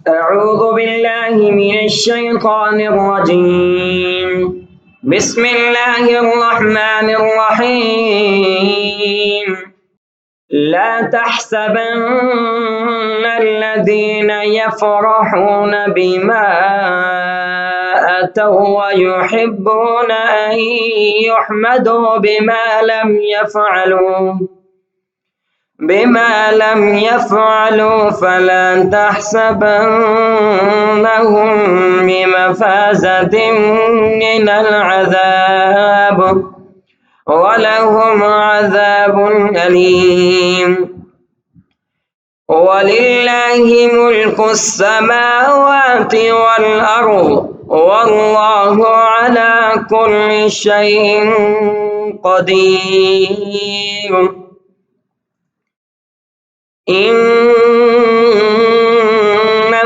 أعوذ بالله من الشيطان الرجيم. بسم الله الرحمن الرحيم. لا تحسبن الذين يفرحون بما أتوا ويحبون أن يحمدوا بما لم يفعلوا فلا تحسبنهم بمفازة من العذاب ولهم عذاب أليم. ولله ملك السماوات والأرض والله على كل شيء قدير. إن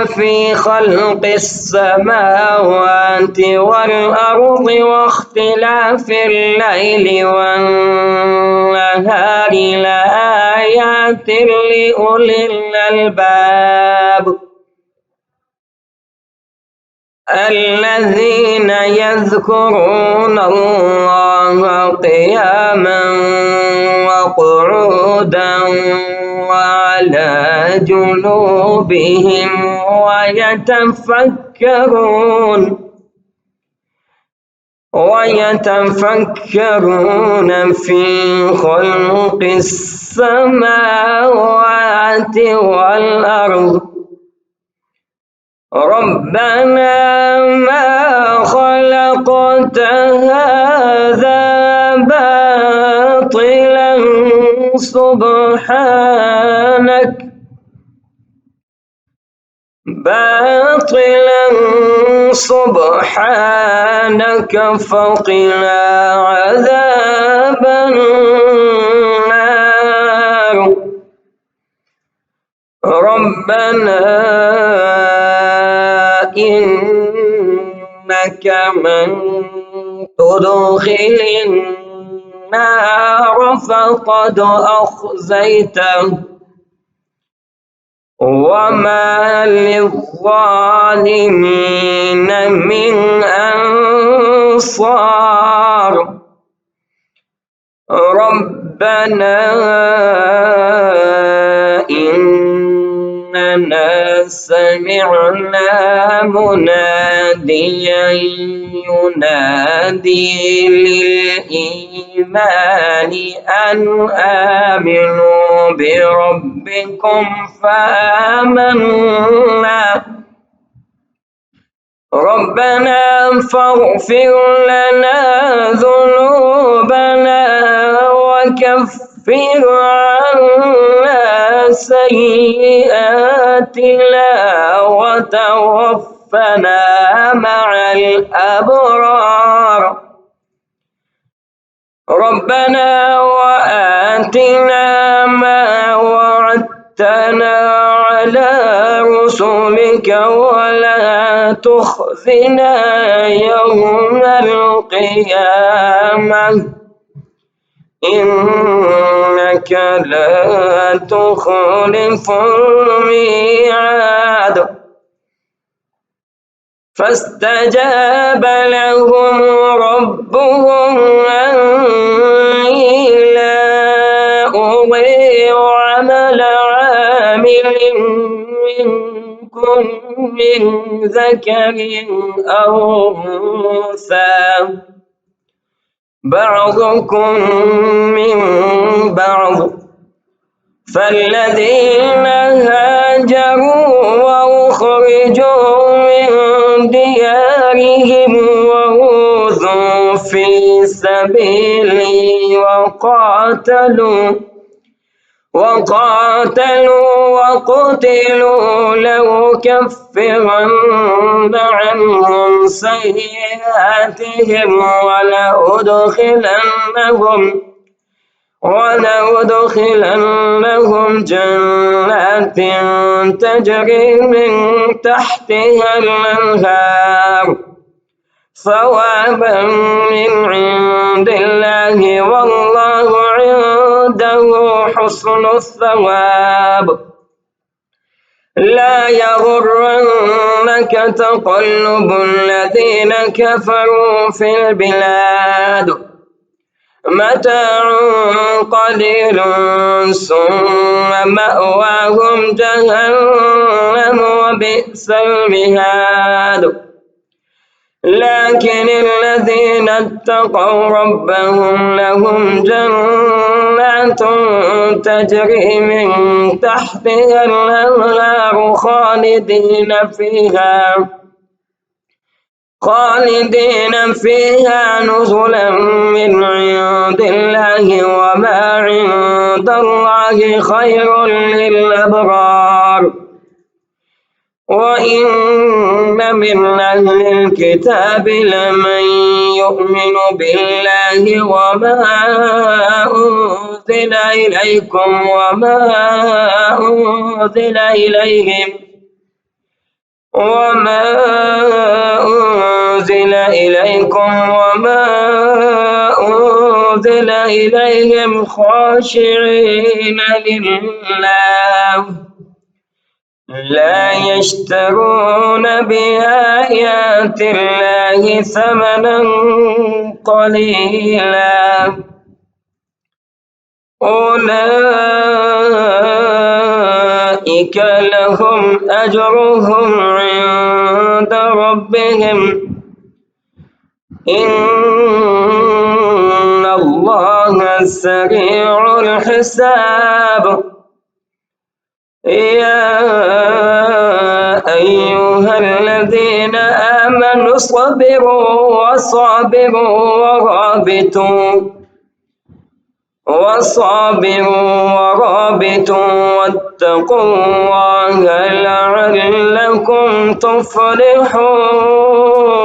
في خلق السماوات والأرض واختلاف الليل والنهار لآيات لأولي الألباب الذين يذكرون الله قياما وقعودا وعلى جنوبهم ويتفكرون في خلق السماوات والأرض ربنا ما خلقت هذا باطلا سبحانك فقنا عذاب النار. ربنا إنك من تدخل النار فقد أخزيته وما للظالمين من أنصار. ربنا إننا سمعنا مناديا ينادي للإيمان أن آمنوا بربكم فآمنا. ربنا فاغفر لنا ذنوبنا وكفر عنا سيئاتنا وتوفنا مع الأبرار. ربنا وآتنا ما وعدتنا على رسلك ولا تخزنا يوم القيامة إنك لا تخلف الميعاد. فاستجاب لهم ربهم أني لا أضيع عمل عامل منكم من ذكر أو أنثى بعضكم من بعض. فالذين هاجروا وأخرجوا من ديارهم وأوذوا في سبيلي وقاتلوا لأكفرن عنهم سيئاتهم ولأدخلنهم جنات تجري من تحتها الأنهار ثوابا من عند الله والله عنده حسن الثواب. لا يغرنك تقلب الذين كفروا في البلاد متاع قليل ثم مأواهم جهنم وبئس المهاد لكن الذين اتقوا ربهم لهم جنات تجري من تحتها الأنهار خالدين فيها نزلا من عند الله وما عند الله خير للأبرار وإن من أهل الكتاب لمن يؤمن بالله وما أنزل إليكم وما أنزل إليهم خاشعين لله لا يشترون بآيات الله ثمنا قليلا أولئك لهم أجرهم عند ربهم إن الله سريع الحساب يا أيها الذين آمنوا اصبروا ورابطوا واتقوا الله لعلكم تفلحون.